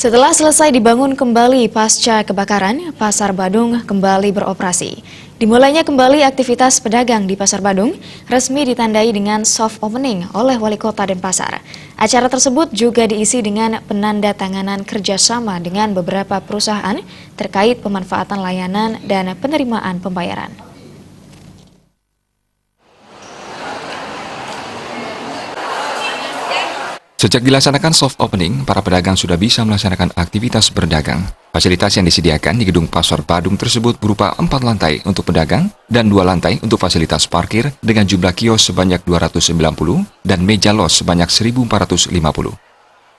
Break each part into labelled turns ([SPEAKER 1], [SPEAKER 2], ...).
[SPEAKER 1] Setelah selesai dibangun kembali pasca kebakaran, Pasar Badung kembali beroperasi. Dimulainya kembali aktivitas pedagang di Pasar Badung resmi ditandai dengan soft opening oleh Wali Kota Denpasar. Acara tersebut juga diisi dengan penandatanganan kerjasama dengan beberapa perusahaan terkait pemanfaatan layanan dan penerimaan pembayaran.
[SPEAKER 2] Sejak dilaksanakan soft opening, para pedagang sudah bisa melaksanakan aktivitas berdagang. Fasilitas yang disediakan di gedung Pasar Badung tersebut berupa 4 lantai untuk pedagang dan 2 lantai untuk fasilitas parkir dengan jumlah kios sebanyak 290 dan meja los sebanyak 1.450.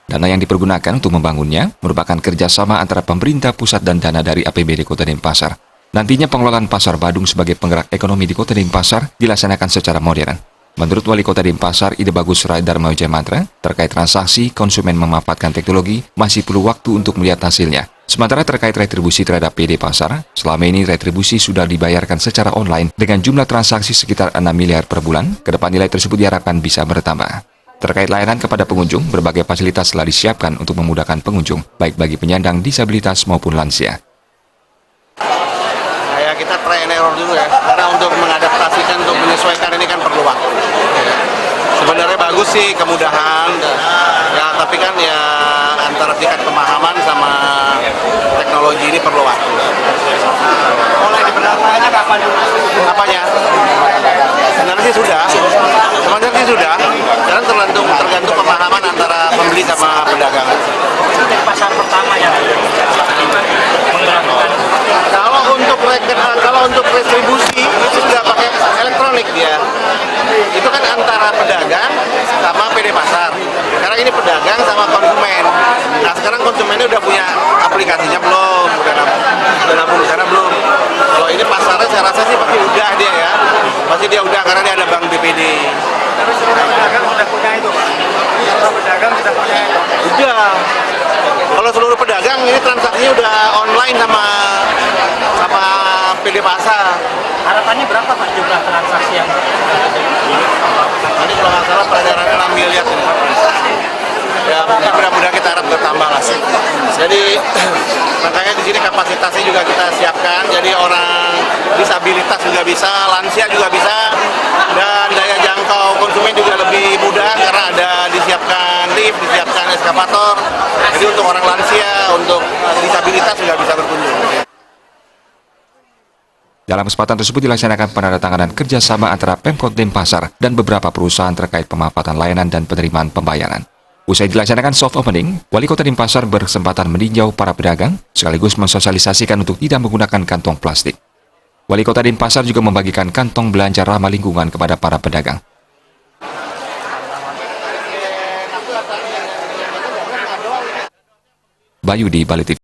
[SPEAKER 2] Dana yang dipergunakan untuk membangunnya merupakan kerjasama antara pemerintah pusat dan dana dari APBD Kota Denpasar. Nantinya pengelolaan Pasar Badung sebagai penggerak ekonomi di Kota Denpasar dilaksanakan secara modern. Menurut Wali Kota Denpasar, ide bagus Rai Dharma Wijayanto terkait transaksi konsumen memanfaatkan teknologi masih perlu waktu untuk melihat hasilnya. Sementara terkait retribusi terhadap PD Pasar, selama ini retribusi sudah dibayarkan secara online dengan jumlah transaksi sekitar 6 miliar per bulan. Kedepan nilai tersebut diharapkan bisa bertambah. Terkait layanan kepada pengunjung, berbagai fasilitas telah disiapkan untuk memudahkan pengunjung, baik bagi penyandang disabilitas maupun lansia.
[SPEAKER 3] Kita try and error dulu ya, karena untuk mengadaptasikan, untuk menyesuaikan ini kan perlu waktu. Sebenarnya bagus sih, kemudahan, ya, tapi kan ya antara tingkat pemahaman sama teknologi ini perlu waktu. Mulai diberlakukannya kapan dulu? Apanya? Sebenarnya sih sudah, karena tergantung pemahaman antara pembeli sama pedagang.
[SPEAKER 4] Dari pasar pertama ya.
[SPEAKER 3] Kalau untuk retribusi itu sudah pakai elektronik dia. Itu kan antara pedagang sama PD Pasar. Karena ini pedagang sama konsumen. Nah sekarang konsumennya udah punya aplikasinya belum? Udah nabung sana belum? Kalau ini pasarnya saya rasa sih pasti udah dia ya. Pasti dia udah karena dia ada bank BPD.
[SPEAKER 4] Tapi semua pedagang sudah punya itu Pak? Semua pedagang sudah punya itu?
[SPEAKER 3] Udah. Kalau seluruh pedagang ini transaksinya udah online sama PD Pasar.
[SPEAKER 4] Harapannya berapa Pak jumlah transaksi yang
[SPEAKER 3] ini kalau nggak salah peredarannya 6 miliar ini. Ya mungkin mudah-mudahan kita harap bertambah lah sih. Jadi makanya di sini kapasitasnya juga kita siapkan. Jadi orang disabilitas juga bisa, lansia juga bisa, dan daya jangkau konsumen juga lebih mudah karena ada disiapkan lift, disiapkan eskavator. Jadi untuk orang lansia, untuk disabilitas juga bisa berkunjung.
[SPEAKER 2] Dalam kesempatan tersebut dilaksanakan penandatanganan kerjasama antara Pemkot Denpasar dan beberapa perusahaan terkait pemanfaatan layanan dan penerimaan pembayaran. Usai dilaksanakan soft opening, Wali Kota Denpasar berkesempatan meninjau para pedagang sekaligus mensosialisasikan untuk tidak menggunakan kantong plastik. Wali Kota Denpasar juga membagikan kantong belanja ramah lingkungan kepada para pedagang. Bayu di Bali TV.